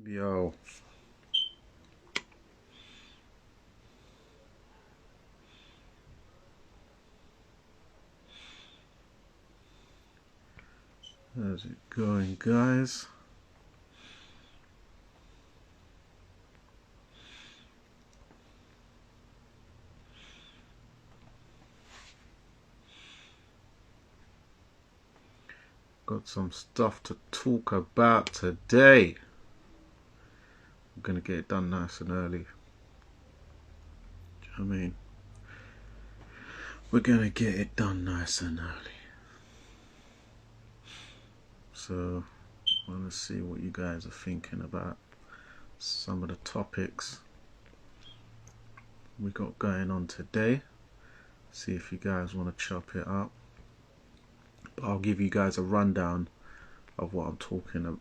Yo, how's it going, guys? Got some stuff to talk about today. I'm gonna get it done nice and early. Do you know what I mean? We're gonna get it done nice and early. So, I wanna see what you guys are thinking about some of the topics we got going on today. See if you guys wanna chop it up. But I'll give you guys a rundown of what I'm talking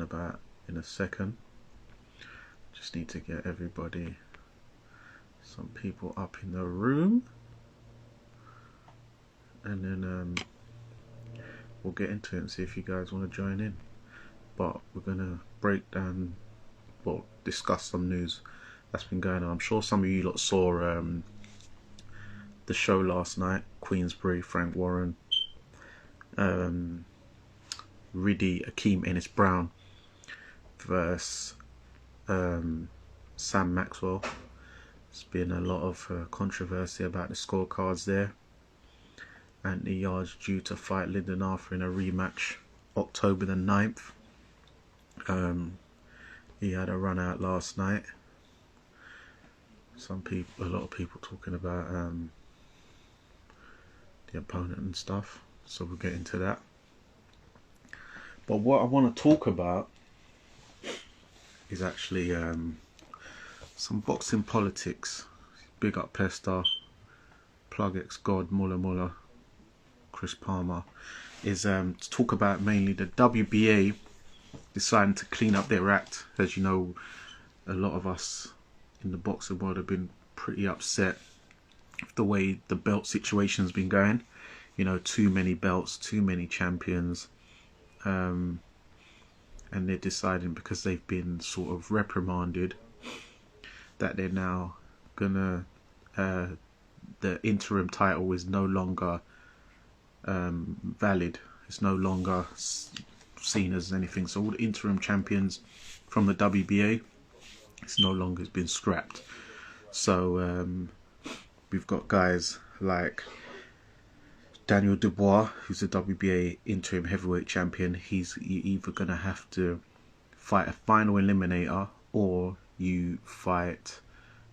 about in a second. Just need to get some people up in the room, and then we'll get into it and see if you guys want to join in. But we're gonna discuss some news that's been going on. I'm sure some of you lot saw the show last night. Queensbury, Frank Warren, Riddy, Akeem Ennis-Brown versus Sam Maxwell. There's been a lot of controversy about the scorecards there. Anthony Yarde's due to fight Lyndon Arthur in a rematch October the 9th. He had a run out last night. A lot of people talking about the opponent and stuff, so we'll get into that. But what I want to talk about is actually some boxing politics. Big up Pester, Plug X God, Muller, Chris Palmer. Is to talk about mainly the WBA deciding to clean up their act. As you know, a lot of us in the boxing world have been pretty upset with the way the belt situation's been going. You know, too many belts, too many champions. And they're deciding, because they've been sort of reprimanded, that they're now gonna the interim title is no longer valid. It's no longer seen as anything. So all the interim champions from the WBA, it's no longer been scrapped. So we've got guys like Daniel Dubois, who's the WBA interim heavyweight champion. He's either going to have to fight a final eliminator, or you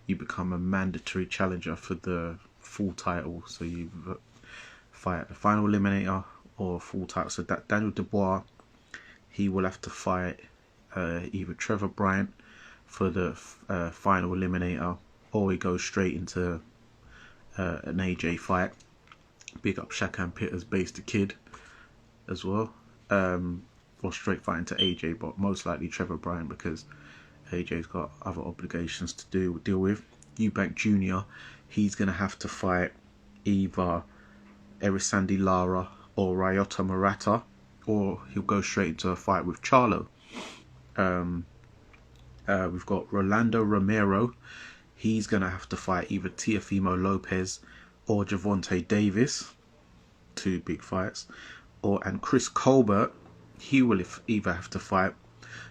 become a mandatory challenger for the full title. So you fight a final eliminator or a full title. So that Daniel Dubois, he will have to fight either Trevor Bryant for the final eliminator, or he goes straight into an AJ fight. Big up Shakan Pitters, based the kid as well, or straight fight into AJ, but most likely Trevor Bryant, because AJ's got other obligations to deal with. Eubank Jr., he's going to have to fight either Erisandi Lara or Ryota Murata, or he'll go straight into a fight with Charlo. We've got Rolando Romero. He's going to have to fight either Teofimo Lopez or Gervonta Davis. Two big fights. And Chris Colbert, he will either have to fight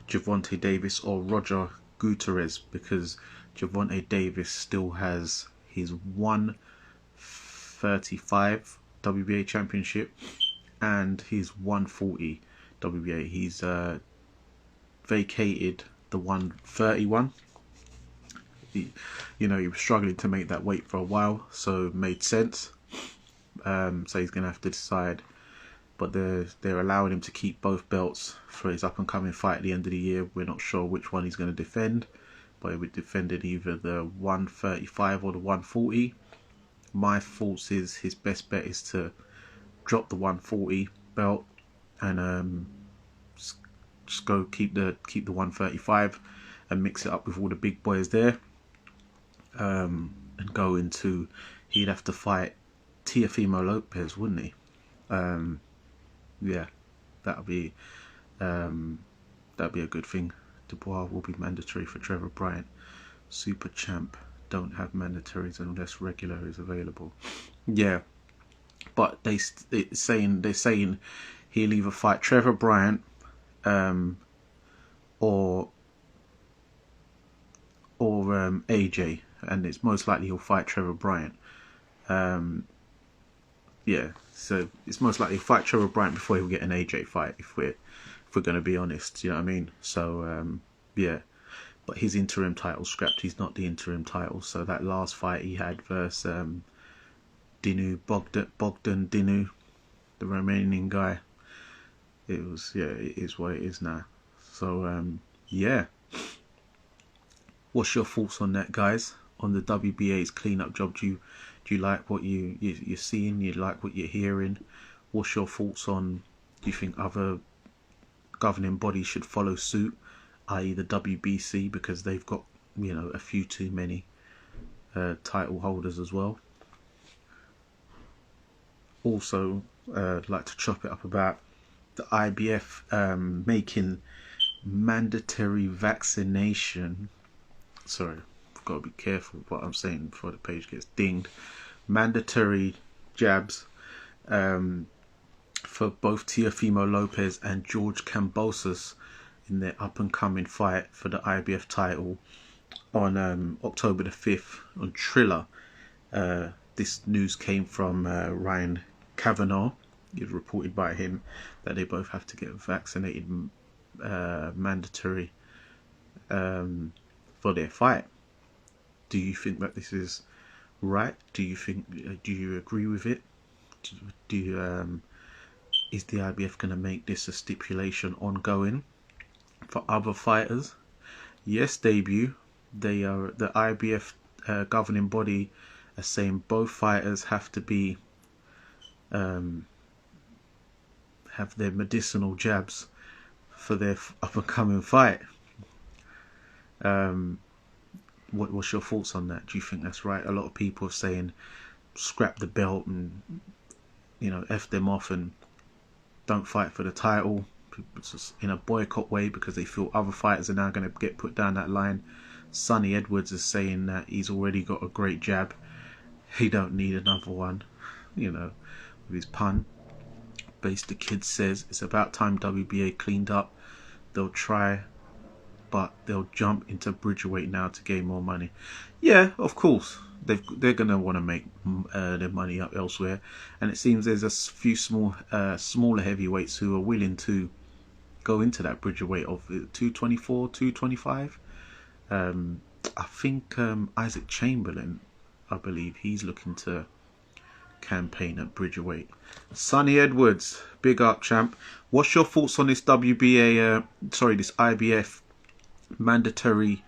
Gervonta Davis or Roger Gutierrez, because Gervonta Davis still has his 135 WBA championship and his 140 WBA. He's vacated the 131. He was struggling to make that weight for a while, so it made sense. So he's going to have to decide, but they're allowing him to keep both belts for his up and coming fight at the end of the year. We're not sure which one he's going to defend, but he would defend either the 135 or the 140. My thoughts is his best bet is to drop the 140 belt and just go keep the 135 and mix it up with all the big boys there, and go into, he'd have to fight Teofimo Lopez, wouldn't he? Yeah, that'd be a good thing Dubois will be mandatory for Trevor Bryant. Super Champ don't have mandatories unless regular is available. Yeah, but they're saying he'll either fight Trevor Bryant, or AJ, and it's most likely he'll fight Trevor Bryant. Yeah, so it's most likely he'll fight Trevor Bryant before he'll get an AJ fight. If we're going to be honest, you know what I mean. So yeah. But his interim title scrapped. He's not the interim title. So that last fight he had versus Bogdan Dinu, the Romanian guy. It is what it is now. So yeah. What's your thoughts on that, guys? On the WBA's cleanup job? Do you like what you're seeing? You like what you're hearing? What's your thoughts on? Do you think other governing bodies should follow suit, i.e. the WBC, because they've got, you know, a few too many title holders as well? Also, I'd like to chop it up about the IBF making mandatory vaccination. Sorry, I've got to be careful what I'm saying before the page gets dinged. Mandatory jabs for both Teofimo Lopez and George Kambosos in their up-and-coming fight for the IBF title on October the 5th on Triller. This news came from Ryan Kavanagh. It was reported by him that they both have to get vaccinated mandatory for their fight. Do you think that this is right? Do you agree with it? Is the IBF going to make this a stipulation ongoing for other fighters? Yes, debut. They are the IBF governing body are saying both fighters have to be have their medicinal jabs for their up and coming fight. What's your thoughts on that? Do you think that's right? A lot of people are saying scrap the belt and, you know, F them off and don't fight for the title. It's just in a boycott way because they feel other fighters are now going to get put down that line. Sonny Edwards is saying that he's already got a great jab. He don't need another one, you know, with his pun. Base the Kid says it's about time WBA cleaned up. They'll try, but they'll jump into bridgerweight now to gain more money. Yeah, of course. They're going to want to make their money up elsewhere. And it seems there's a few smaller heavyweights who are willing to go into that bridgerweight of 224, 225. I think Isaac Chamberlain, I believe, he's looking to campaign at bridgerweight. Sonny Edwards, big up, champ. What's your thoughts on this this IBF mandatory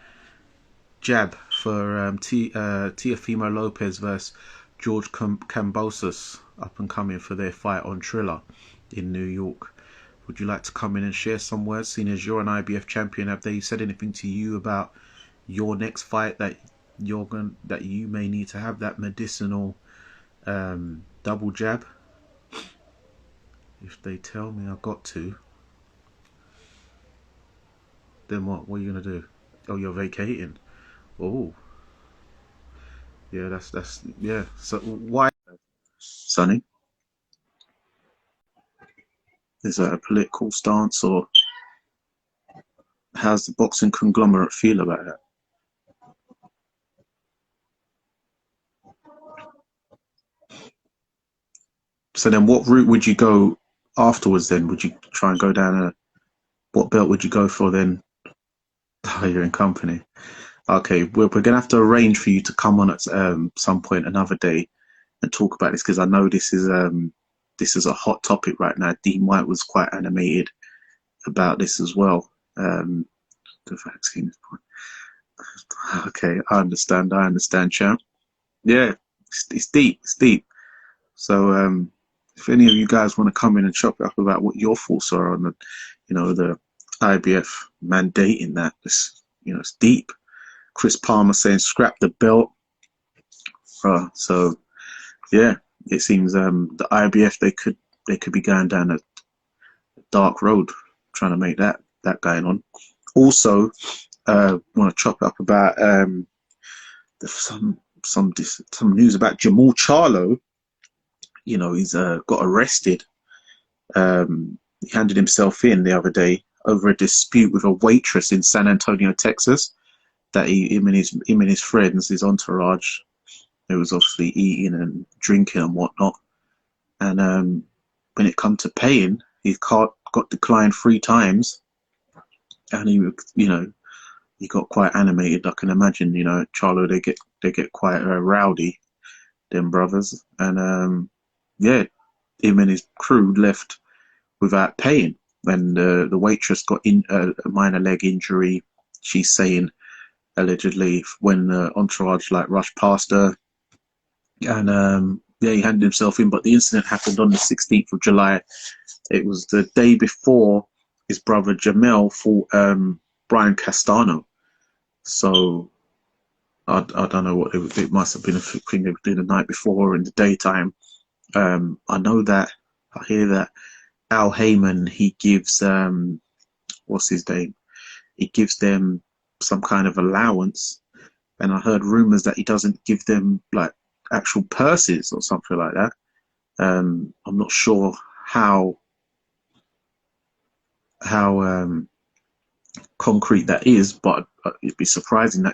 jab for Teofimo Lopez versus George Kambosos, up and coming for their fight on Triller in New York? Would you like to come in and share some words, seeing as you're an IBF champion? Have they said anything to you about your next fight that you may need to have that medicinal double jab? If they tell me I've got to, then what are you gonna do? Oh, you're vacating. Oh, yeah, that's yeah. So why, Sonny? Is that a political stance, or how's the boxing conglomerate feel about that? So then what route would you go afterwards then? Would you try and go down what belt would you go for then? Oh, you're in company. Okay, we're going to have to arrange for you to come on at some point another day and talk about this, because I know this is a hot topic right now. Dean White was quite animated about this as well. The vaccine. Okay, I understand, champ. Yeah, it's deep. So if any of you guys want to come in and chop it up about what your thoughts are on the IBF mandating that, it's deep. Chris Palmer saying scrap the belt. So yeah, it seems the IBF they could be going down a dark road trying to make that going on. Also, want to chop up about some news about Jermall Charlo. You know, he's got arrested. He handed himself in the other day over a dispute with a waitress in San Antonio, Texas. That him and his friends, his entourage, it was obviously eating and drinking and whatnot. And when it come to paying, his card got declined 3 times, and he got quite animated. I can imagine, Charlo, they get quite rowdy, them brothers, and yeah, him and his crew left without paying. And the waitress got a minor leg injury. She's saying allegedly when the entourage rushed past her, and yeah, he handed himself in. But the incident happened on the 16th of July. It was the day before his brother Jermall fought Brian Castano. So I don't know what it must have been a thing they were doing the night before or in the daytime. I hear that Al Heyman, he gives what's his name? He gives them some kind of allowance, and I heard rumors that he doesn't give them actual purses or something like that. I'm not sure how concrete that is, but it'd be surprising that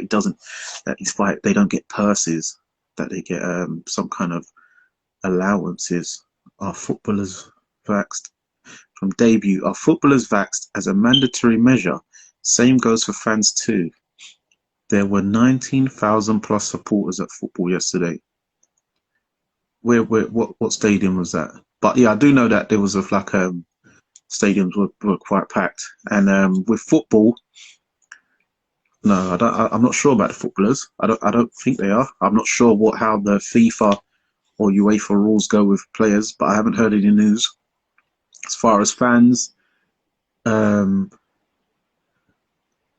they don't get purses, that they get some kind of allowances. Are footballers vaxxed? From debut, are footballers vaxxed as a mandatory measure? Same goes for fans too. There were 19,000 plus supporters at football yesterday. What stadium was that? But yeah, I do know that there was stadiums were quite packed. And with football, no, I'm not sure about the footballers. I don't think they are. I'm not sure how the FIFA or UEFA rules go with players, but I haven't heard any news. As far as fans, I'd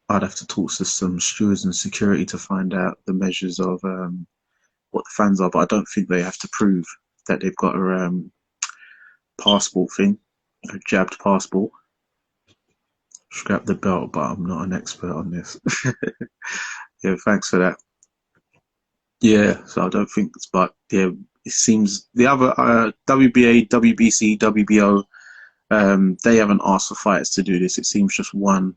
have to talk to some stewards and security to find out the measures of what the fans are, but I don't think they have to prove that they've got a passport thing, a jabbed passport. Scrap the belt, but I'm not an expert on this. Yeah, thanks for that. Yeah, so I don't think it's, but yeah, it seems the other WBA, WBC, WBO, they haven't asked for fighters to do this. It seems just one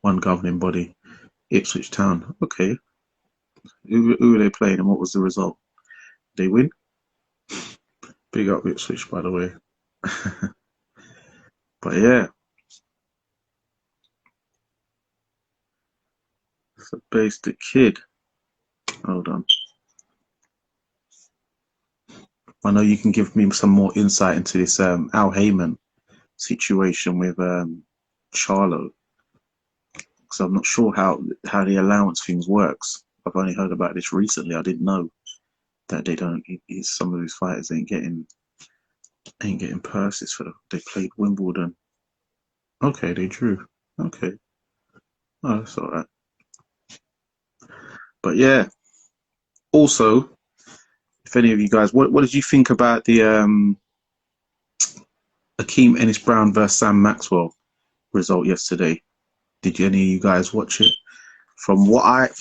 governing body, Ipswich Town. Okay, who were they playing and what was the result? Did they win? Big up Ipswich, by the way. But yeah, so basic kid. Hold on. I know you can give me some more insight into this Al Heyman situation with Charlo, because I'm not sure how the allowance things works. I've only heard about this recently. I didn't know that they don't. Some of these fighters ain't getting purses they played Wimbledon. Okay, they drew. Okay, oh, that's all right. But yeah, also, if any of you guys, what did you think about the Akeem Ennis-Brown versus Sam Maxwell result yesterday? Did any of you guys watch it? For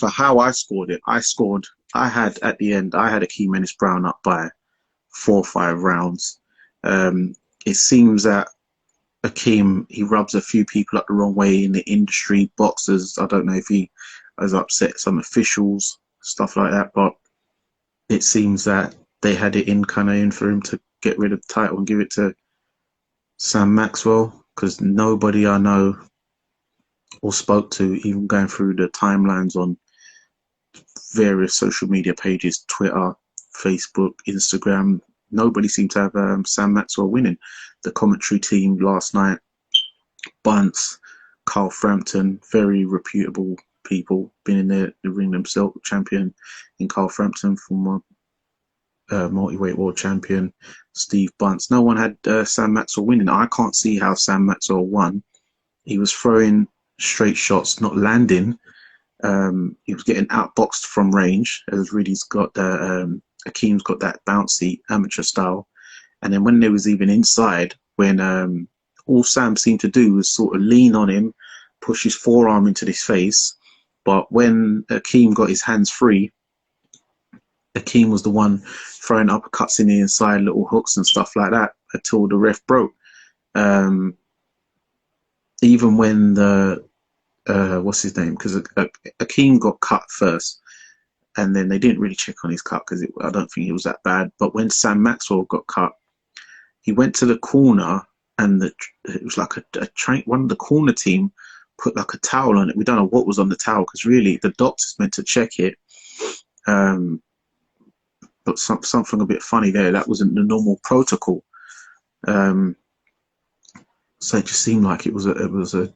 how I scored it, I had at the end, I had Akeem Ennis-Brown up by 4 or 5 rounds. It seems that Akeem, he rubs a few people up the wrong way in the industry, boxers. I don't know if he has upset some officials, stuff like that, but it seems that they had it in for him to get rid of the title and give it to Sam Maxwell, because nobody I know or spoke to, even going through the timelines on various social media pages, Twitter, Facebook, Instagram, nobody seemed to have Sam Maxwell winning. The commentary team last night, Bunce, Carl Frampton, very reputable people, been in the ring themselves, champion in Carl Frampton, former multi-weight world champion, Steve Bunce. No one had Sam Maxwell winning. I can't see how Sam Maxwell won. He was throwing straight shots, not landing. He was getting outboxed from range, as Riddy's got Akeem's got that bouncy amateur style. And then when they was even inside, when all Sam seemed to do was sort of lean on him, push his forearm into his face. But when Akeem got his hands free, Akeem was the one throwing uppercuts in the inside, little hooks and stuff like that, until the ref broke. Even when the what's his name? Because Akeem got cut first, and then they didn't really check on his cut because I don't think it was that bad. But when Sam Maxwell got cut, he went to the corner, and it was like a train. One of the corner team put like a towel on it. We don't know what was on the towel because really the doctor's meant to check it. But something a bit funny there. That wasn't the normal protocol. So it just seemed like it was a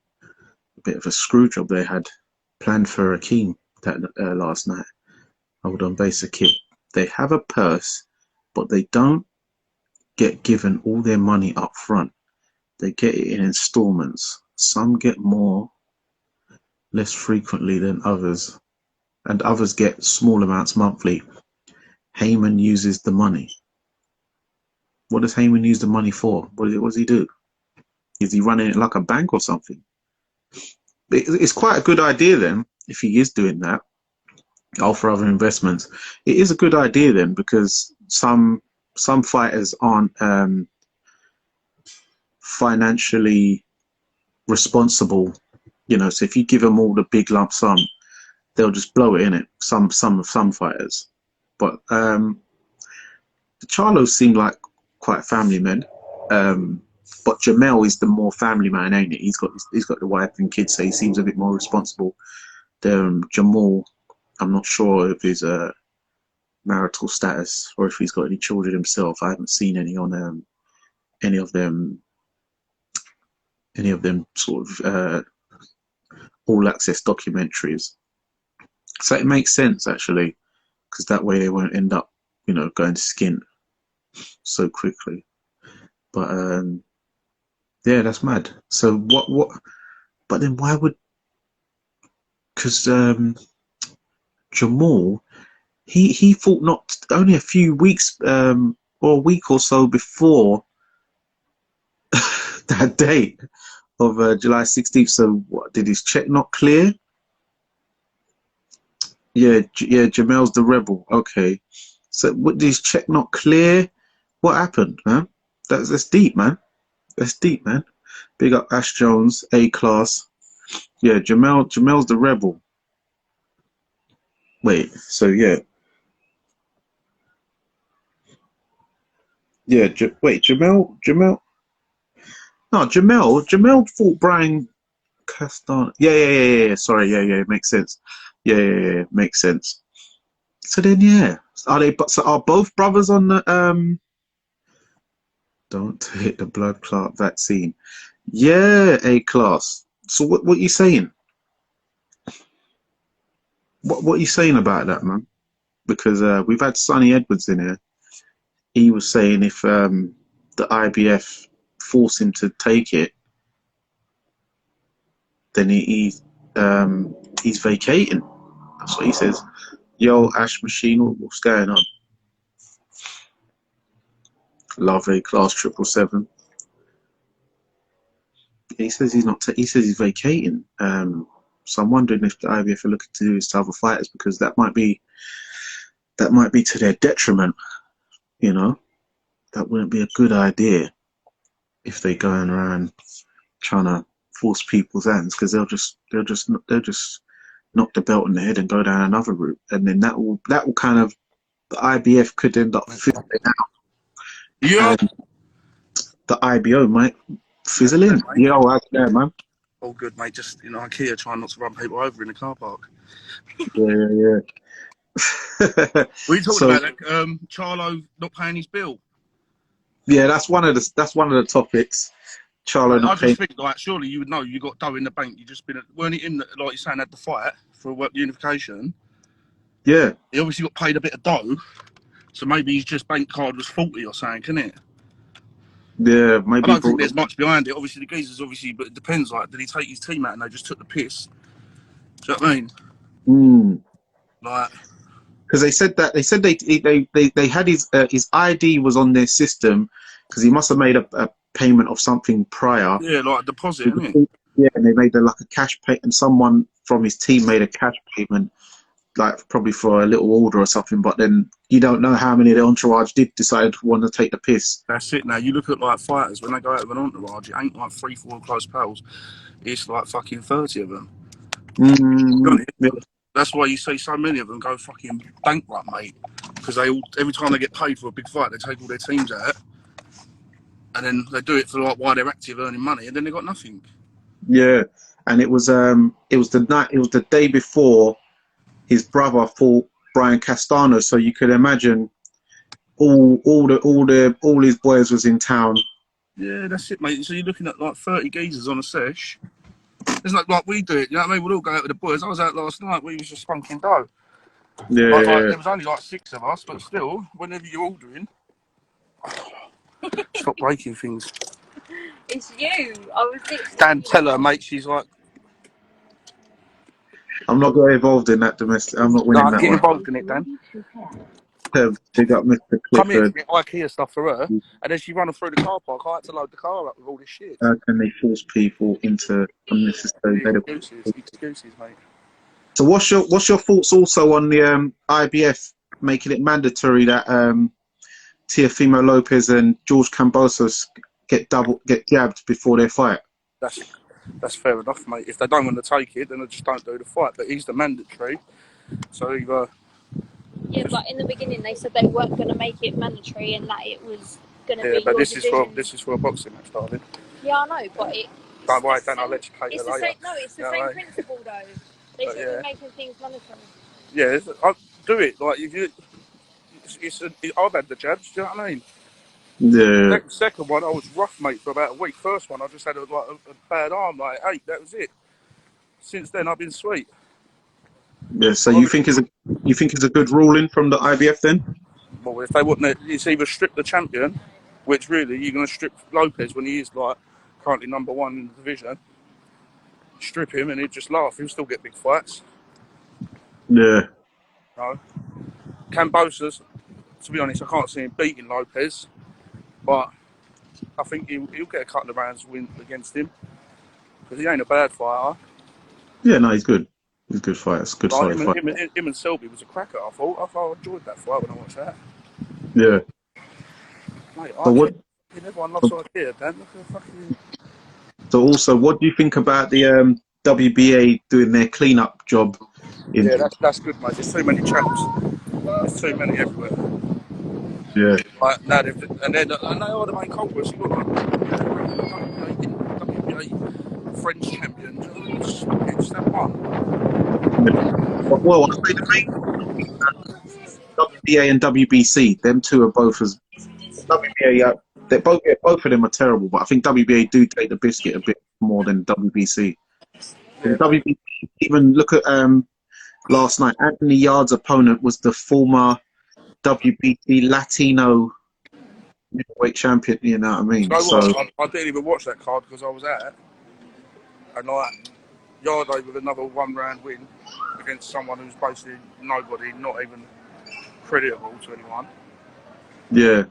bit of a screw job they had planned for Akeem that last night. Hold on, basic kid. They have a purse, but they don't get given all their money up front. They get it in installments. Some get more, less frequently than others, and others get small amounts monthly. Heyman uses the money. What does Heyman use the money for? What does he do? Is he running it like a bank or something? It's quite a good idea then, if he is doing that, for other investments. It is a good idea then, because some fighters aren't financially responsible, you know. So if you give them all the big lump sum, they'll just blow it in it. Some fighters, but the Charlos seem like quite family men. But Jermall is the more family man, ain't it? He's got the wife and kids, so he seems a bit more responsible. Jermall, I'm not sure of his marital status or if he's got any children himself. I haven't seen any on any of them sort of all access documentaries. So it makes sense actually, because that way they won't end up, you know, going skint so quickly. But yeah, that's mad. So what? But then why would? Because Jermall, he fought not only a few weeks or a week or so before that date of July 16th. So what, did his check not clear? Yeah, Jermall's the rebel. Okay, so what, did his check not clear? What happened, man? That's deep, man. That's deep, man. Big up Ash Jones, A class. Yeah, Jermall's the rebel. Wait, so yeah. Yeah, wait, Jermall. No, Jermall fought Brian Castan. Yeah. Sorry, yeah, makes sense. Yeah, makes sense. So then, yeah, are both brothers on the Don't hit the blood clot vaccine? Yeah, A class. So what are you saying? What are you saying about that, man? Because we've had Sonny Edwards in here. He was saying if the IBF force him to take it, then he's vacating. That's what he says. Yo, Ash Machine, what's going on? Love A class 777. He says he's not. He says he's vacating. So I'm wondering if the IBF are looking to do this to other fighters, because that might be to their detriment. You know, that wouldn't be a good idea if they're going around trying to force people's hands, because they'll just knock the belt on the head and go down another route, and then that will kind of, the IBF could end up fizzling out. Yeah. The IBO might fizzle in. Yo, how's it going, man? All good, mate. Just, you know, IKEA trying not to run people over in the car park. Yeah. What are you talking about? Like, Charlo not paying his bill? Yeah, that's one of the topics. Charlo not paying. I just think, like, surely you would know you got dough in the bank. You just weren't it him that, like you're saying, had the fight for work unification? Yeah. He obviously got paid a bit of dough, so maybe his just bank card was faulty or something, can it? Yeah, maybe. I don't think there's much behind it. Obviously, the geezers, but it depends. Like, did he take his team out and they just took the piss? Do you know what I mean? Like, because they said they had his ID was on their system, because he must have made a payment of something prior. Yeah, like a deposit, isn't it? Yeah, and they made like a cash pay, and someone from his team made a cash payment, like probably for a little order or something. But then you don't know how many of the entourage did decide to want to take the piss. That's it. Now you look at like fighters when they go out of an entourage, it ain't like 3-4 close pals. It's like fucking 30 of them. Yeah. That's why you see so many of them go fucking bankrupt, mate. Because they all, every time they get paid for a big fight, they take all their teams out, and then they do it for like while they're active, earning money, and then they got nothing. Yeah, and it was the day before his brother fought Brian Castano, so you could imagine all his boys was in town. Yeah, that's it, mate. So you're looking at like 30 geezers on a sesh. It's not like we do it, you know what I mean? We'll all go out with the boys. I was out last night, we was just spunking dough. Yeah, Like, there was only like 6 of us, but still, whenever you're ordering, stop breaking things. It's you. I was literally... Dan, tell her, mate. She's like, I'm not getting involved in that domestic. I'm not winning that get one. involved in it, Dan. Big up Mr. Come here to Clifford. get IKEA stuff for her, and then she run through the car park. I had to load the car up with all this shit. How can they force people into unnecessary medical? Excuses, mate. So what's your thoughts also on the IBF making it mandatory that Teofimo Lopez and George Kambosos get jabbed before their fight? That's fair enough, mate. If they don't want to take it, then they just don't do the fight. But he's the mandatory, so either. Yeah, but in the beginning they said they weren't going to make it mandatory and that it was going to be. Yeah, but your this decision. is for a boxing match, darling. Yeah, I know, but it. Don't worry, Dan. I'll let you take It's it the later. same. No, it's the same principle though. They should be making things mandatory. Yeah, I'll do it. Like if you, I've had the jabs. Do you know what I mean? Yeah. Second one, I was rough, mate, for about a week. First one, I just had a bad arm, like 8. That was it. Since then, I've been sweet. Yeah. So you think it's a good ruling from the IBF then? Well, if they wouldn't, it's either strip the champion, which really you're going to strip Lopez when he is like currently number 1 in the division. Strip him and he'd just laugh. He'll still get big fights. Yeah. No. Kambosos, to be honest, I can't see him beating Lopez, but I think he'll get a couple of rounds win against him because he ain't a bad fighter. Yeah, no, he's good. He's a good fighter. It's a good solid fight. Him and Selby was a cracker, I thought. I enjoyed that fight when I watched that. Yeah. Mate, everyone loves IKEA, Dan. Look at the fucking... So also, what do you think about the WBA doing their clean-up job? Yeah, that's good, mate. There's too many champs. There's too many everywhere. Yeah. Like, now they are the main culprits. You've got like WBA French champion. Just that one. Well, I say the main WBA and WBC. Them two are both as WBA. Both of them are terrible, but I think WBA do take the biscuit a bit more than WBC. Yeah. WBC, even look at last night. Anthony Yard's opponent was the former WBC Latino middleweight champion. You know what I mean? You know what? I didn't even watch that card because I was at it, and like Yardo with another 1-round win against someone who's basically nobody, not even creditable to anyone. Yeah,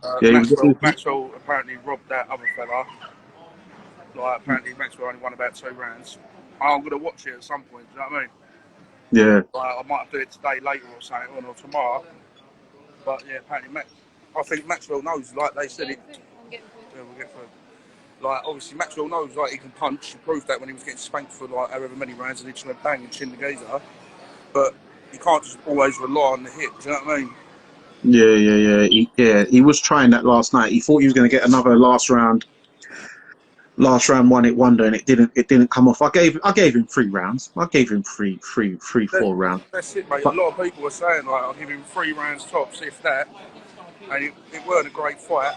Maxwell apparently robbed that other fella. Like, apparently Maxwell only won about 2 rounds. I'm going to watch it at some point, do you know what I mean? Yeah. Like, I might do it today, later or something, or tomorrow. But yeah, apparently I think Maxwell knows, like they said it. Yeah, we'll get through. Like, obviously Maxwell knows, like, he can punch. He proved that when he was getting spanked for, like, however many rounds, and he just went bang and chinned the geezer. But you can't just always rely on the hit, do you know what I mean? Yeah. He was trying that last night. He thought he was going to get another last round 1-hit wonder, and it didn't come off. I gave him 3 rounds. I gave him 4 rounds. That's it, mate. A lot of people were saying, like, I'll give him 3 rounds tops, if that. And it weren't a great fight.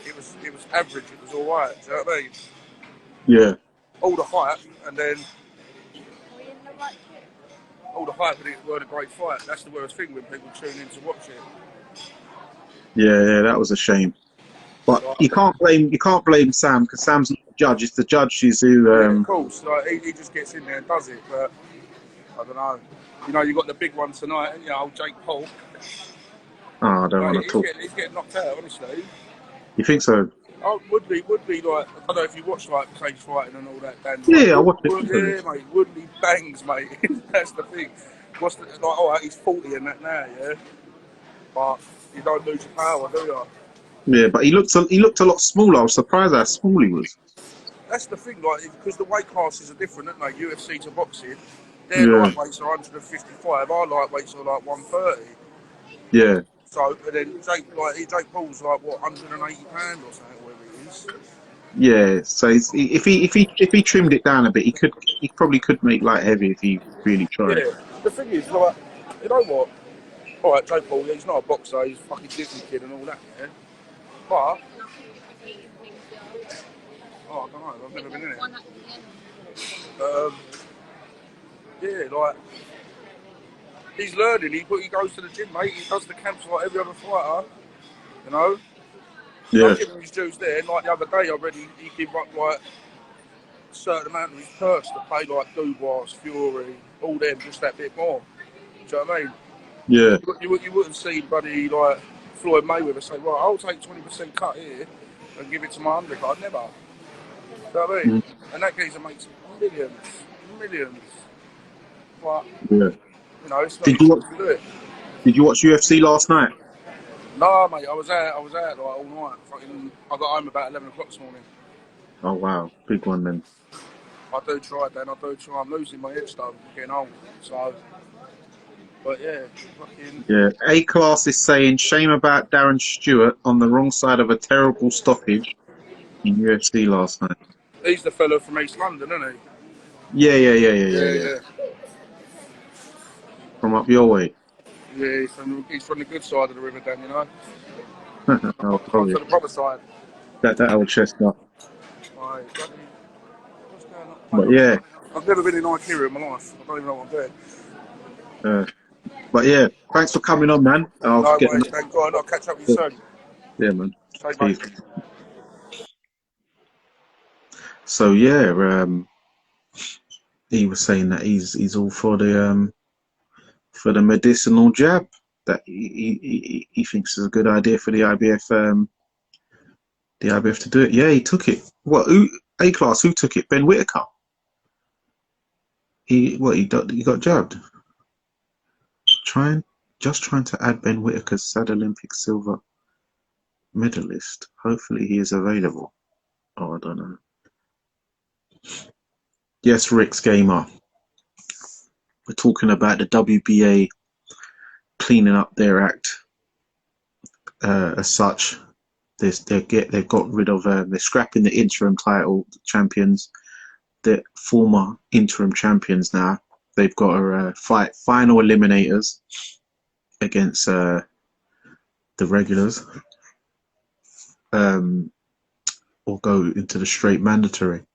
It was average. It was all right. Do you know what I mean? Yeah. All the hype, and then all the hype, and it weren't a great fight. That's the worst thing when people tune in to watch it. Yeah, that was a shame. But you can't blame Sam, because Sam's not the judge. It's the judges who. Yeah, of course. Like, he just gets in there and does it. But I don't know. You know, you got the big one tonight. You know, old Jake Paul. Oh, I don't want to talk. He's getting knocked out, honestly. You think so? Oh, Woodley like, I don't know if you watch like cage fighting and all that, Dan. Like, Yeah, I watched it. Yeah, mate, Woodley bangs, mate. That's the thing. Like, alright, he's 40 and that now, yeah. But you don't lose your power, do you? Yeah, but he looked a lot smaller. I was surprised how small he was. That's the thing, like, because the weight classes are different, aren't they? UFC to boxing, their Yeah, lightweights are 155, our lightweights are like 130. yeah, So, and then Jake Paul's like, what, 180 pounds or something, whatever it is. yeah. So if he trimmed it down a bit, he probably could make light heavy if he really tried. Yeah, the thing is, like, you know what? Alright, Jake Paul, he's not a boxer, he's a fucking Disney kid and all that, yeah? But, oh, I don't know, I've never been in it. Yeah, like, he's learning, he goes to the gym, mate, he does the camps like every other fighter, you know? So Yeah, I'm giving him his dues there, and like the other day I read he gave up like a certain amount of his purse to pay like Dubois, Fury, all them, just that bit more. Do you know what I mean? yeah, You wouldn't see buddy like Floyd Mayweather say, right, I'll take 20% cut here and give it to my undercard. Never. Do you know what I mean? mm, And that geezer makes millions. But, yeah. you know, it's not Did easy you watch, to do it. Did you watch UFC last night? Nah, mate, I was out like all night. Fucking, I got home about 11 o'clock this morning. Oh wow, big one then. I do try, Dan. I do try. I'm losing my head stuff. I'm getting old. So, but yeah, fucking. Yeah, A Class is saying shame about Darren Stewart on the wrong side of a terrible stoppage in UFC last night. He's the fellow from East London, isn't he? Yeah. Yeah. From up your way. Yeah, he's from the good side of the river, Dan. You know, Oh, comes probably to the proper side. that old chestnut. Right, what's going But on? Mate, yeah, I've never been in IKEA in my life. I don't even know what I'm doing. uh, but yeah, thanks for coming on, man. I'll No get worries, thank God. I'll catch up with you soon. yeah, man. Say, mate. Peace. So yeah, he was saying that he's all for the medicinal jab that he thinks is a good idea for the IBF to do it. Yeah, he took it. What? A Class? Who took it? Ben Whitaker. He got jabbed. Trying to add Ben Whitaker's sad Olympic silver medalist. Hopefully he is available. Oh, I don't know. Yes, Rick's Gamer. We're talking about the WBA cleaning up their act as such. They've got rid of they're scrapping the interim title champions. The former interim champions now. They've got to fight final eliminators against the regulars, or go into the straight mandatory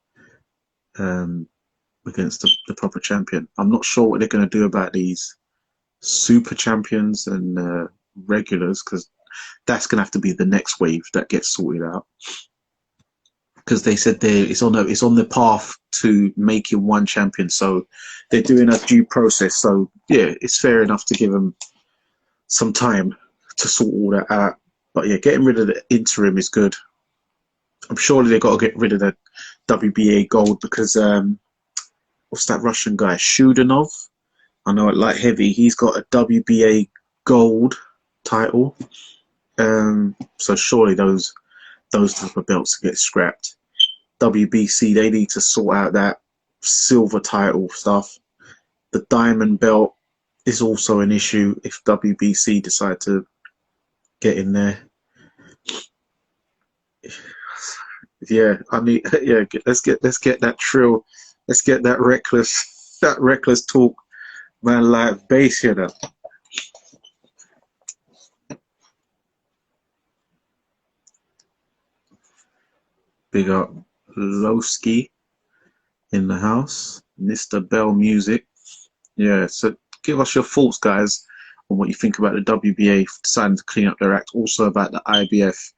against the proper champion. I'm not sure what they're going to do about these super champions and regulars, because that's going to have to be the next wave that gets sorted out. Because they said it's on the path to making one champion, so they're doing a due process. So yeah, it's fair enough to give them some time to sort all that out. But yeah, getting rid of the interim is good. I'm surely they've got to get rid of the WBA gold because what's that Russian guy, Shudanov? I know at light heavy he's got a WBA gold title. So surely those type of belts get scrapped. WBC, they need to sort out that silver title stuff. The diamond belt is also an issue if WBC decide to get in there. Yeah, I mean, yeah, let's get that trill, let's get that reckless talk, man, like bass here now. Big up Lowski in the house, Mr. Bell Music. Yeah, so give us your thoughts, guys, on what you think about the WBA deciding to clean up their act. Also about the IBF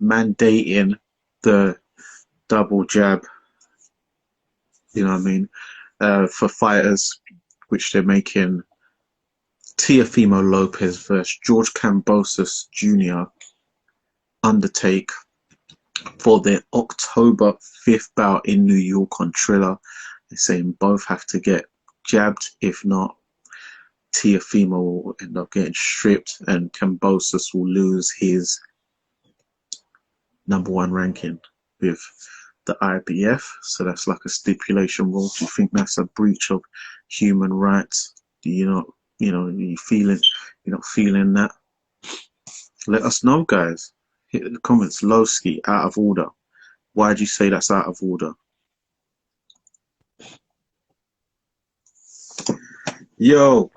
mandating the double jab, you know what I mean, for fighters, which they're making Teofimo Lopez versus George Kambosos Jr. undertake for their October 5th bout in New York on Triller. They're saying both have to get jabbed. If not, Teofimo will end up getting stripped and Kambosos will lose his #1 ranking with the IBF. So that's like a stipulation rule. Do you think that's a breach of human rights? Do you not, you feeling, you're not feeling that? Let us know, guys. Hit in the comments. Lowski, out of order. Why do you say that's out of order? Yo.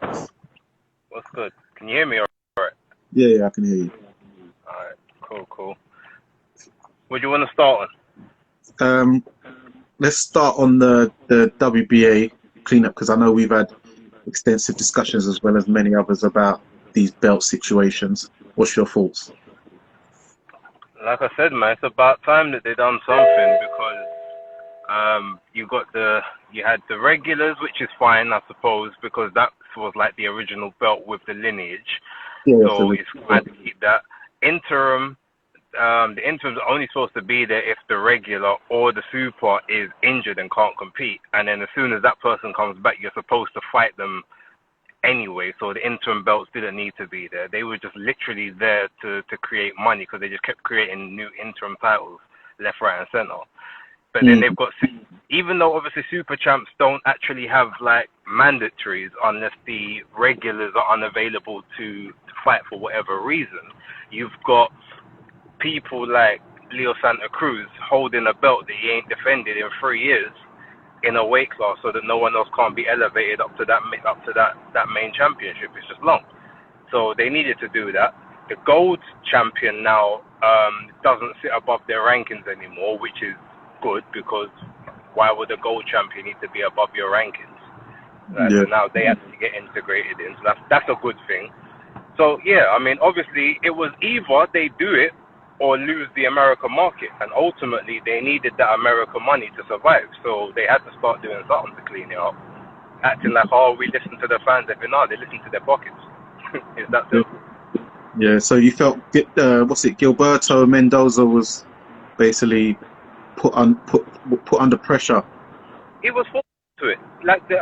What's good? Can you hear me all right? Yeah, I can hear you. Alright, cool. What do you want to start on? Let's start on the WBA cleanup, because I know we've had extensive discussions as well as many others about these belt situations. What's your thoughts? Like I said, man, it's about time that they done something, because you had the regulars, which is fine, I suppose, because that was like the original belt with the lineage. Yeah, so it's fine to keep that. The interim's only supposed to be there if the regular or the super is injured and can't compete. And then as soon as that person comes back, you're supposed to fight them anyway. So the interim belts didn't need to be there. They were just literally there to create money, because they just kept creating new interim titles left, right, and center. But then they've got, even though obviously super champs don't actually have like mandatories unless the regulars are unavailable to fight for whatever reason, you've got people like Leo Santa Cruz holding a belt that he ain't defended in 3 years in a weight class, so that no one else can't be elevated up to that main championship. It's just long. So they needed to do that. The gold champion now doesn't sit above their rankings anymore, which is good, because why would a gold champion need to be above your rankings? So now they have to get integrated in. So that's a good thing. So yeah, I mean, obviously it was either they do it or lose the American market, and ultimately they needed that American money to survive. So they had to start doing something to clean it up. Acting like, oh, we listen to the fans every night. They listen to their pockets. Is that simple? Yeah. So you felt Gilberto Mendoza was basically put under pressure. He was forced to it. Like the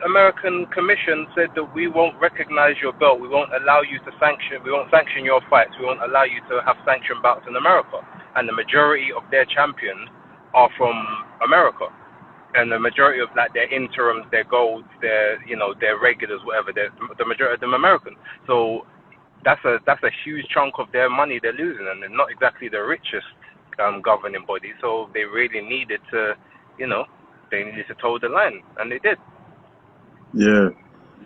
American Commission said that we won't recognize your belt. We won't allow you to sanction. We won't sanction your fights. We won't allow you to have sanctioned bouts in America. And the majority of their champions are from America. And the majority of like their interims, their golds, their regulars, whatever, the majority of them American. So that's a huge chunk of their money they're losing, and they're not exactly the richest governing body. So they really needed to, they needed to toe the line, and they did. Yeah.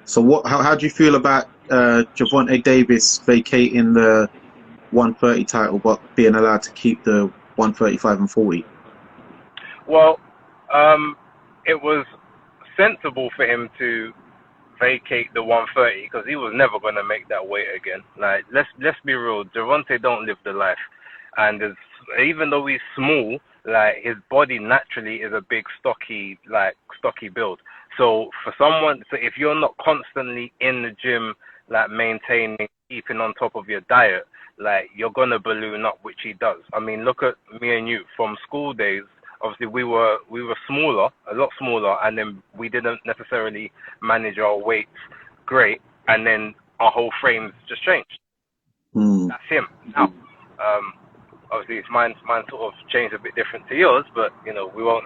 So how do you feel about Gervonta Davis vacating the 130 title but being allowed to keep the 135 and 40? Well, it was sensible for him to vacate the 130, because he was never going to make that weight again. Like, let's be real, Gervonta don't live the life, and even though he's small, like, his body naturally is a big stocky build. So if you're not constantly in the gym, like maintaining, keeping on top of your diet, like, you're gonna balloon up, which he does. I mean, look at me and you from school days. Obviously, we were smaller, a lot smaller, and then we didn't necessarily manage our weights great, and then our whole frames just changed. That's him now. Obviously, mine sort of changed a bit different to yours, but we won't.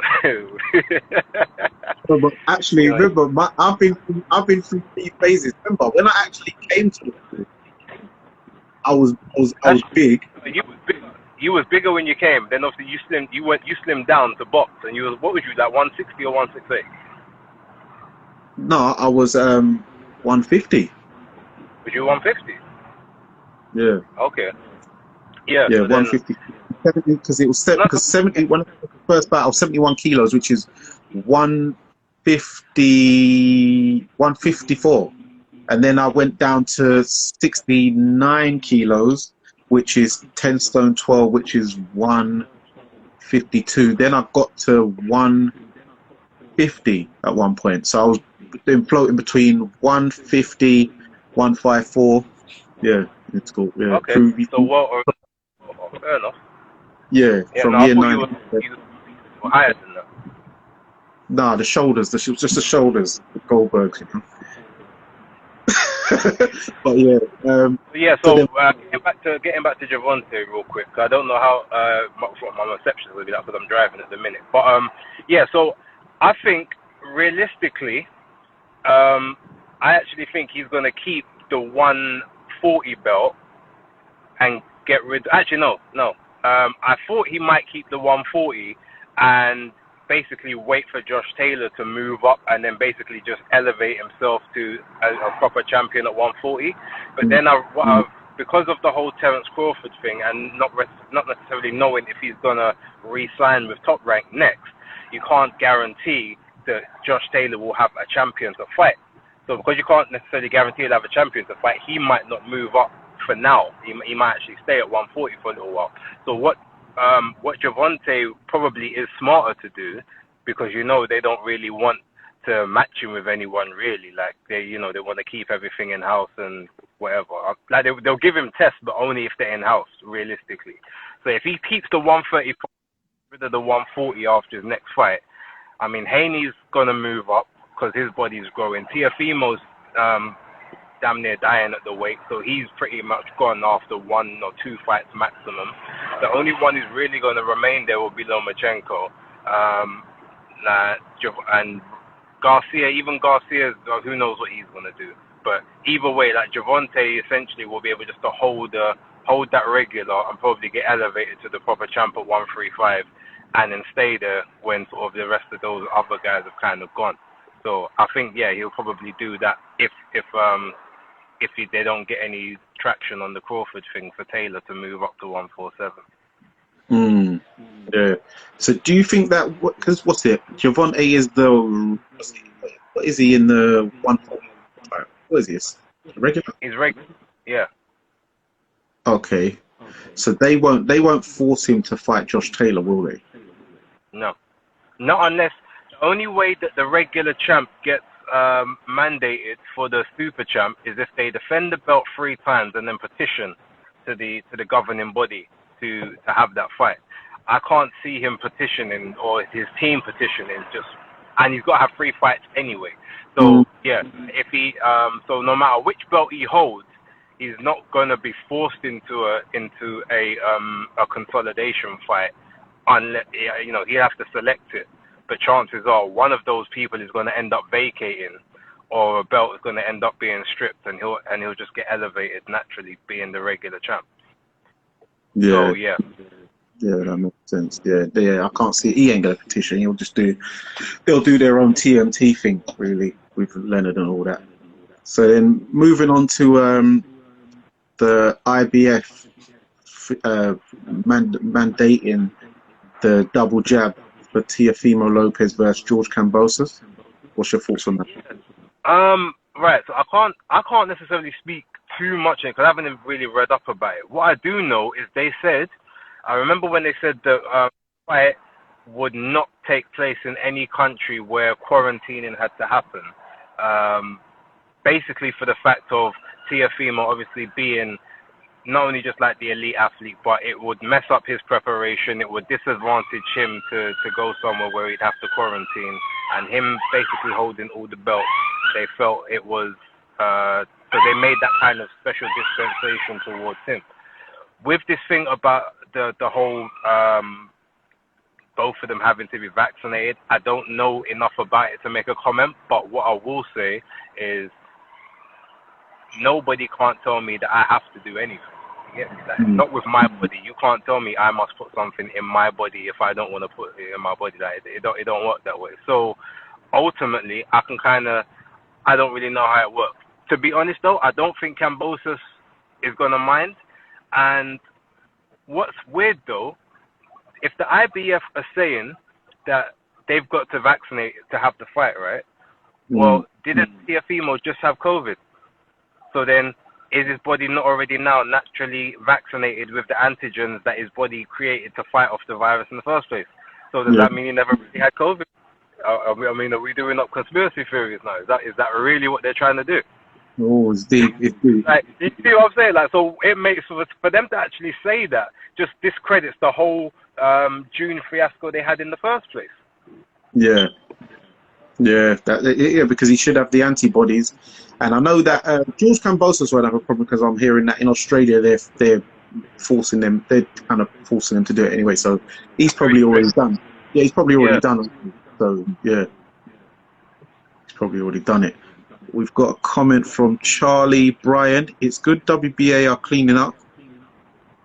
But actually, remember, I've been through 3 phases. Remember, when I actually came to it, I was big. You was bigger when you came. Then obviously you slimmed down to box, and what was you, like 160 or 168? No, I was 150. Was you 150? Yeah. Okay. Yeah. Yeah, so 150. Because it was 70. When I was the first bout, I was 71 kilos, which is 154, and then I went down to 69 kilos, which is 10 stone 12, which is 152. Then I got to 150 at one point. So I was then floating between 150, 154. Yeah, it's cool. Yeah. okay. So fair enough. Yeah, Yeah, from no, I year thought 9. you were higher than that. Nah, the shoulders. Just the shoulders. Goldberg. You know? But yeah. Yeah, So so then, getting back to Javonte real quick. I don't know how much what my reception is going to be like because I'm driving at the minute. But yeah. So I think realistically, I actually think he's going to keep the 140 belt and get rid. Actually, no. I thought he might keep the 140 and basically wait for Josh Taylor to move up and then basically just elevate himself to a proper champion at 140. But then because of the whole Terence Crawford thing and not necessarily knowing if he's gonna re-sign with Top Rank next, you can't guarantee that Josh Taylor will have a champion to fight. So because you can't necessarily guarantee he'll have a champion to fight, he might not move up for now. He might actually stay at 140 for a little while. So what Javonte probably is smarter to do, because they don't really want to match him with anyone really. Like they want to keep everything in house and whatever. Like they'll give him tests, but only if they're in house realistically. So if he keeps the 130 rid of the 140 after his next fight, I mean Haney's gonna move up because his body's growing. Tiafimo's damn near dying at the weight, so he's pretty much gone after 1 or 2 fights maximum. The only one who's really going to remain there will be Lomachenko. And Garcia, even Garcia, who knows what he's going to do. But either way, like Javonte essentially will be able just to hold that regular and probably get elevated to the proper champ at 135 and then stay there when sort of the rest of those other guys have kind of gone. So I think, yeah, he'll probably do that if they don't get any traction on the Crawford thing for Taylor to move up to 147. Yeah. So do you think that because what's it? Javonte is what is he in the 140? What is this? Regular? He's regular. Yeah. Okay. So they won't force him to fight Josh Taylor, will they? No. Not unless the only way that the regular champ gets mandated for the super champ is if they defend the belt 3 times and then petition to the governing body to have that fight. I can't see him petitioning or his team petitioning and he's got to have 3 fights anyway. So yeah, if he so no matter which belt he holds, he's not going to be forced into a consolidation fight unless he has to select it. But chances are one of those people is going to end up vacating, or a belt is going to end up being stripped, and he'll just get elevated naturally, being the regular champ. Yeah. So yeah. Yeah, that makes sense. Yeah. I can't see he ain't gonna petition. They'll do their own TMT thing really with Leonard and all that. So then moving on to the IBF mandating the double jab for Teofimo Lopez versus George Kambosos. What's your thoughts on that? Right. So I can't necessarily speak too much because I haven't really read up about it. What I do know is I remember when they said that fight would not take place in any country where quarantining had to happen. Basically for the fact of Teofimo obviously being not only just like the elite athlete, but it would mess up his preparation. It would disadvantage him to go somewhere where he'd have to quarantine. And him basically holding all the belts, they felt it was, so they made that kind of special dispensation towards him. With this thing about the whole, both of them having to be vaccinated, I don't know enough about it to make a comment, but what I will say is nobody can't tell me that I have to do anything. Yeah, not with my body. You can't tell me I must put something in my body if I don't want to put it in my body. Like it don't work that way. So ultimately, I don't really know how it works. To be honest though, I don't think Kambosos is gonna mind. And what's weird though, if the IBF are saying that they've got to vaccinate to have the fight, right? Well, didn't Teofimo just have COVID? So then, is his body not already now naturally vaccinated with the antigens that his body created to fight off the virus in the first place? So does that mean he never really had COVID? I mean, are we doing up conspiracy theories now? Is that really what they're trying to do? Oh, it's deep. It's deep. Like, you see what I'm saying? Like, so it makes for them to actually say that just discredits the whole June fiasco they had in the first place. Yeah. Yeah, because he should have the antibodies, and I know that George Cambosos won't have a problem because I'm hearing that in Australia they're forcing them, they're kind of forcing them to do it anyway. So he's probably already done. Yeah, he's probably already done. So yeah, he's probably already done it. We've got a comment from Charlie Bryan. It's good WBA are cleaning up,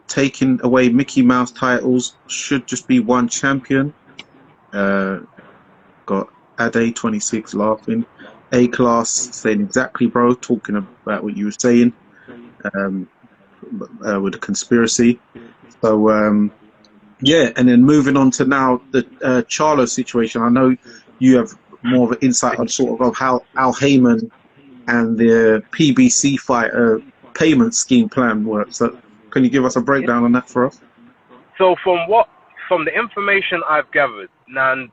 taking away Mickey Mouse titles. Should just be one champion. Got Ade26 laughing. A-Class saying exactly, bro, talking about what you were saying with the conspiracy. So, yeah, and then moving on to now the Charlo situation. I know you have more of an insight on sort of how Al Heyman and the PBC fighter payment scheme plan works. So can you give us a breakdown on that for us? So from the information I've gathered, now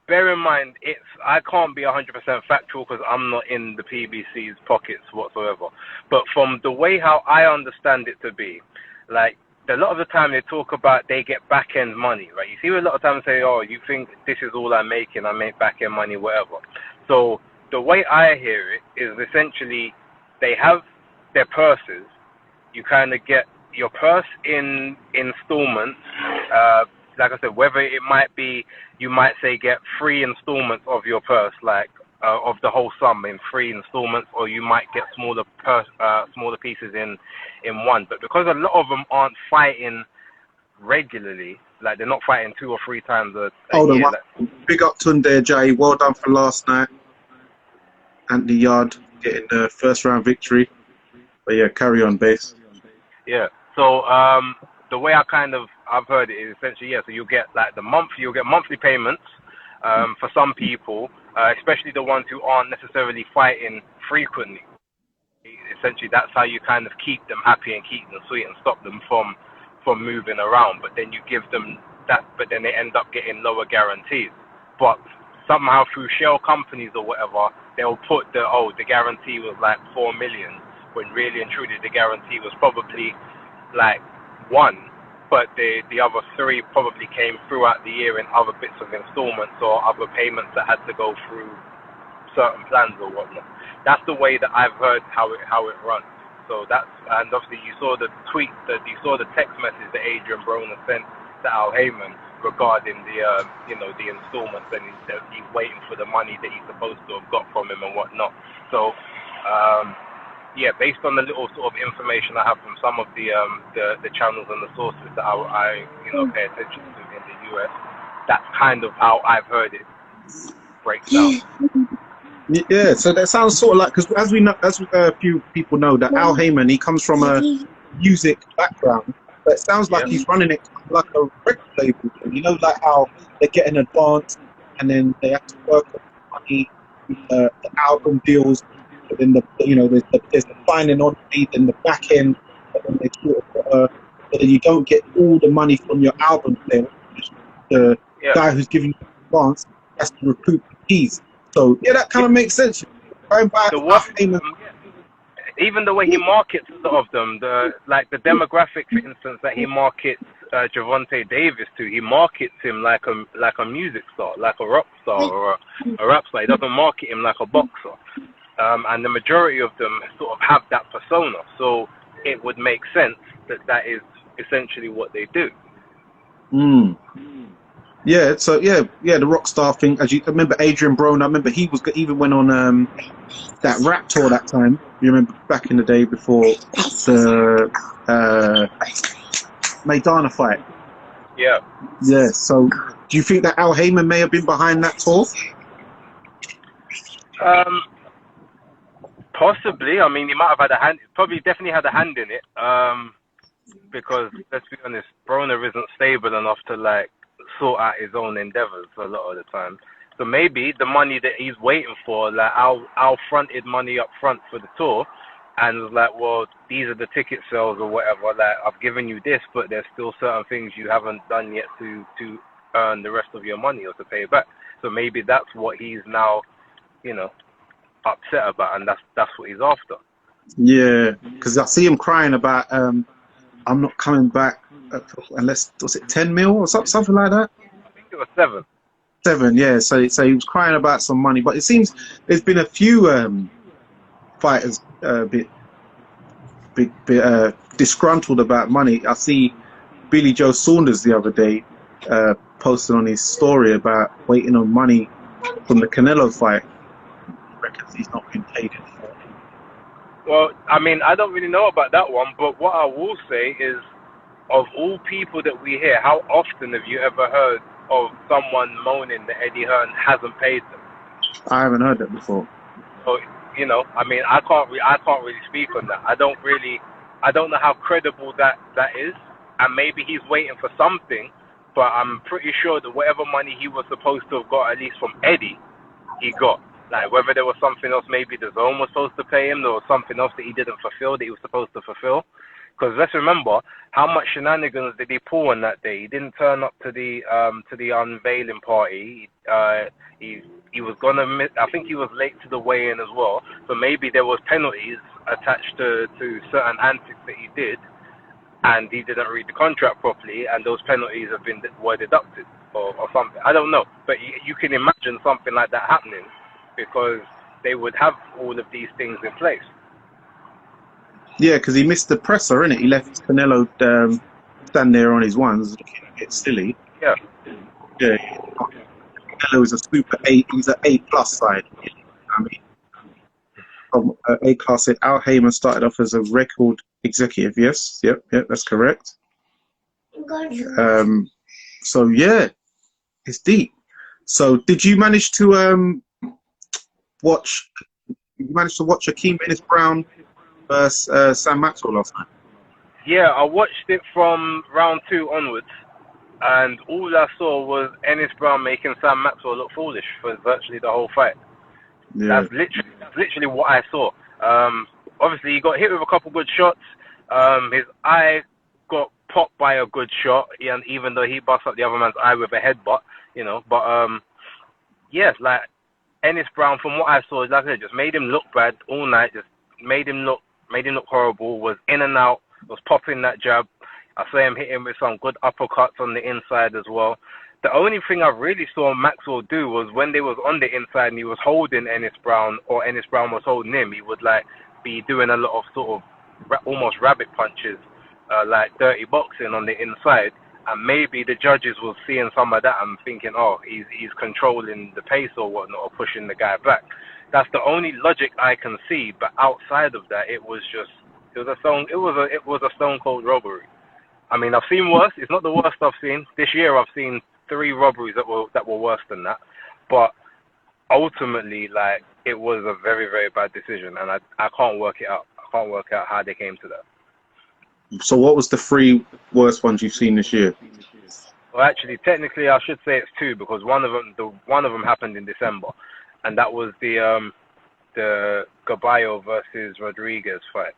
bear in mind, I can't be 100% factual because I'm not in the PBC's pockets whatsoever. But from the way how I understand it to be, like, a lot of the time they talk about they get back-end money, right? You see a lot of times say, oh, you think this is all I'm making, I make back-end money, whatever. So the way I hear it is essentially they have their purses. You kind of get your purse in installments. Like I said, whether it might be, you might say get 3 installments of your purse, like of the whole sum in 3 installments, or you might get smaller pieces in one. But because a lot of them aren't fighting regularly, like they're not fighting 2 or 3 times a year. Big up Tunde Jay, well done for last night. Anthony Yard getting the first round victory. But yeah, carry on, base. Yeah. So the way I've heard it is essentially, yeah, so you'll get monthly payments for some people, especially the ones who aren't necessarily fighting frequently. Essentially, that's how you kind of keep them happy and keep them sweet and stop them from moving around. But then you give them that, but then they end up getting lower guarantees. But somehow through shell companies or whatever, they'll put the guarantee was like 4 million, when really and truly the guarantee was probably like 1, but the other 3 probably came throughout the year in other bits of installments or other payments that had to go through certain plans or whatnot. That's the way that I've heard how it runs. So and obviously you saw the text message that Adrian Broner sent to Al Heyman regarding the installments, and he's waiting for the money that he's supposed to have got from him and whatnot. So yeah, based on the little sort of information I have from some of the channels and the sources that I pay attention to in the US, that's kind of how I've heard it break down. Yeah, so that sounds sort of like, because as a few people know, that Al Heyman, he comes from a music background, but it sounds like he's running it like a record label. Like how they get an advance and then they have to work on money, the album deals. But then there's the signing on fee, then the back end, but then they sort of, but then you don't get all the money from your album sale. The guy who's giving you the advance has to recoup the keys. So yeah, that kind of makes sense. Even the way he markets a lot of them, the demographic, for instance, that he markets Javonte Davis to, he markets him like a music star, like a rock star or a rap star. He doesn't market him like a boxer. And the majority of them sort of have that persona. So it would make sense that is essentially what they do. Yeah, so yeah, the rock star thing. As you remember, Adrian Broner, I remember he even went on that rap tour that time. You remember back in the day before the Maidana fight. Yeah. Yeah. So, do you think that Al Heyman may have been behind that tour? Possibly. I mean, he might have had a hand. Probably, definitely had a hand in it. Because let's be honest, Broner isn't stable enough to sort out his own endeavors a lot of the time. So maybe the money that he's waiting for, Al fronted money up front for the tour, and was like, well, these are the ticket sales or whatever. I've given you this, but there's still certain things you haven't done yet to earn the rest of your money or to pay back. So maybe that's what he's now, upset about, and that's what he's after. Yeah, because I see him crying about I'm not coming back unless was it 10 mil or something like that. I think it was 7. 7, yeah. So he was crying about some money, but it seems there's been a few fighters bit disgruntled about money. I see Billy Joe Saunders the other day posted on his story about waiting on money from the Canelo fight. He reckons he's not been paid in full. Well, I mean, I don't really know about that one, but what I will say is, of all people that we hear, how often have you ever heard of someone moaning that Eddie Hearn hasn't paid them? I haven't heard that before. So, you know, I mean, I can't really speak on that. I don't know how credible that is, and maybe he's waiting for something, but I'm pretty sure that whatever money he was supposed to have got, at least from Eddie, he got. Like, whether there was something else, maybe the zone was supposed to pay him, there was something else that he didn't fulfill that he was supposed to fulfill. Because let's remember, how much shenanigans did he pull on that day? He didn't turn up to the unveiling party. He was gonna miss. I think he was late to the weigh-in as well. So maybe there was penalties attached to certain antics that he did, and he didn't read the contract properly, and those penalties were deducted or something. I don't know, but you can imagine something like that happening, because they would have all of these things in place. Yeah, because he missed the presser, innit? He left Canelo stand there on his ones, looking a bit silly. Yeah. Yeah. Canelo is a super 8. He's an A+ side. I mean, from A class said Al Heyman started off as a record executive. Yes, yep, that's correct. So yeah, it's deep. So did you manage to watch? You managed to watch Akeem Ennis-Brown versus Sam Maxwell last night? Yeah, I watched it from round 2 onwards, and all I saw was Ennis-Brown making Sam Maxwell look foolish for virtually the whole fight. Yeah. That's literally what I saw. Obviously, he got hit with a couple good shots. His eye got popped by a good shot, and even though he bust up the other man's eye with a headbutt, you know. But yeah, like Ennis-Brown, from what I saw, like I said, just made him look bad all night. Just made him look horrible. Was in and out. Was popping that jab. I saw him hit him with some good uppercuts on the inside as well. The only thing I really saw Maxwell do was when they was on the inside and he was holding Ennis-Brown, or Ennis-Brown was holding him, he would like be doing a lot of sort of almost rabbit punches, like dirty boxing on the inside. And maybe the judges were seeing some of that and thinking, oh, he's controlling the pace or whatnot, or pushing the guy back. That's the only logic I can see. But outside of that, it was a stone cold robbery. I mean, I've seen worse. It's not the worst I've seen this year. I've seen 3 robberies that were worse than that. But ultimately, like, it was a very, very bad decision, and I can't work it out. I can't work out how they came to that. So what was the 3 worst ones you've seen this year? Well, actually, technically, I should say it's 2, because one of them happened in December, and that was the Gaballo versus Rodriguez fight.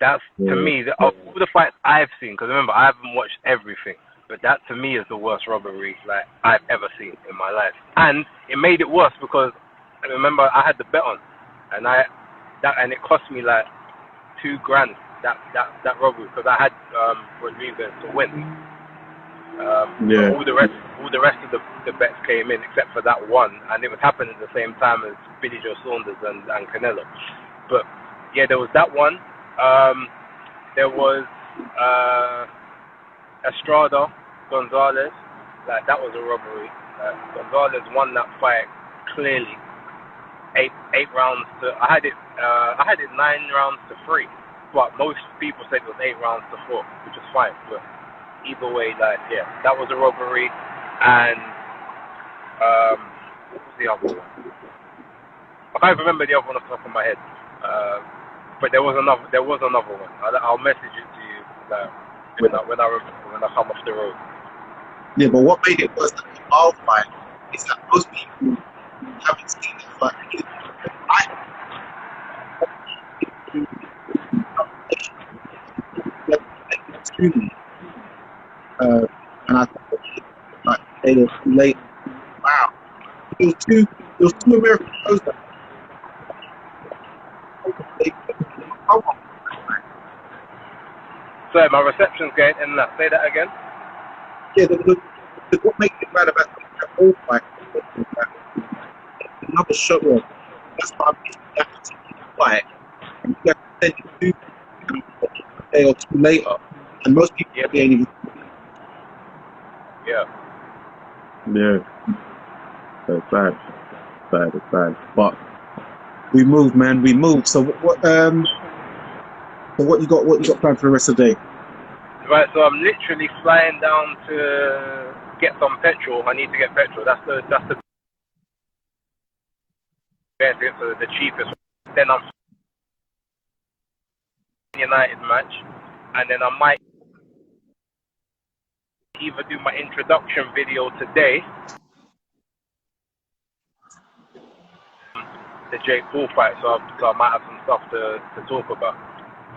That's, to me, of all the fights I've seen, because remember, I haven't watched everything, but that to me is the worst robbery like I've ever seen in my life. And it made it worse because I remember I had the bet on, and it cost me like $2,000 that robbery, because I had Rodriguez to win. Yeah. All the rest of the bets came in except for that one, and it was happening at the same time as Billy Joe Saunders and Canelo. But yeah, there was that one. There was Estrada Gonzalez. Like, that was a robbery. Gonzalez won that fight clearly. 8 rounds to. I had it 9 rounds to 3, but most people said it was 8 rounds to 4, which is fine. But either way, like, yeah, that was a robbery. And what was the other one? I can't remember the other one off the top of my head. But there was another one. I'll message it to you when I come off the road. Yeah, but what made it worse than the Ball fight is that most people haven't seen the fight. And I thought, like, they were too late. Wow. It was two American pros. Sorry, my reception's going in that. Say that again. Yeah, what makes it bad about the whole fight? Another show. That's why I'm that particular fight. And you have to send it to a day or two later, and most people ain't even. Yeah. Yeah. So it's bad. But we move, man. We move. So what you got? What you got planned for the rest of the day? Right, so I'm literally flying down to get some petrol. I need to get petrol. That's the cheapest. Then I'm United match, and then I might either do my introduction video today, the Jake Paul fight. So I might have some stuff to talk about.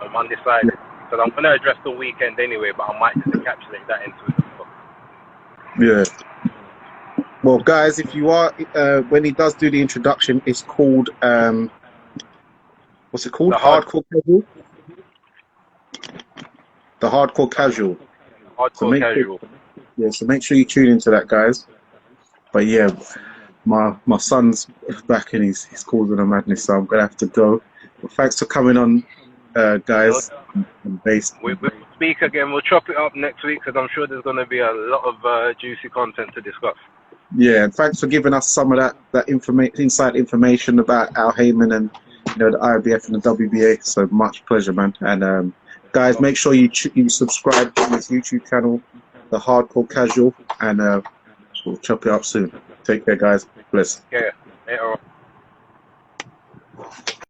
I'm undecided. So I'm gonna address the weekend anyway, but I might just encapsulate that into it. Yeah. Well, guys, if you are when he does do the introduction, it's called what's it called? Hardcore Casual. The Hardcore Casual. Hardcore Casual. So make sure you tune into that, guys. But yeah, my son's back and he's causing a madness, so I'm gonna have to go. Well, thanks for coming on, guys. We'll speak again. We'll chop it up next week because I'm sure there's going to be a lot of juicy content to discuss. Yeah, and thanks for giving us some of that inside information about Al Heyman and the IBF and the WBA. So much pleasure, man. And guys, make sure you subscribe to his YouTube channel, The Hardcore Casual, and we'll chop it up soon. Take care, guys. Bless. Yeah. Later on.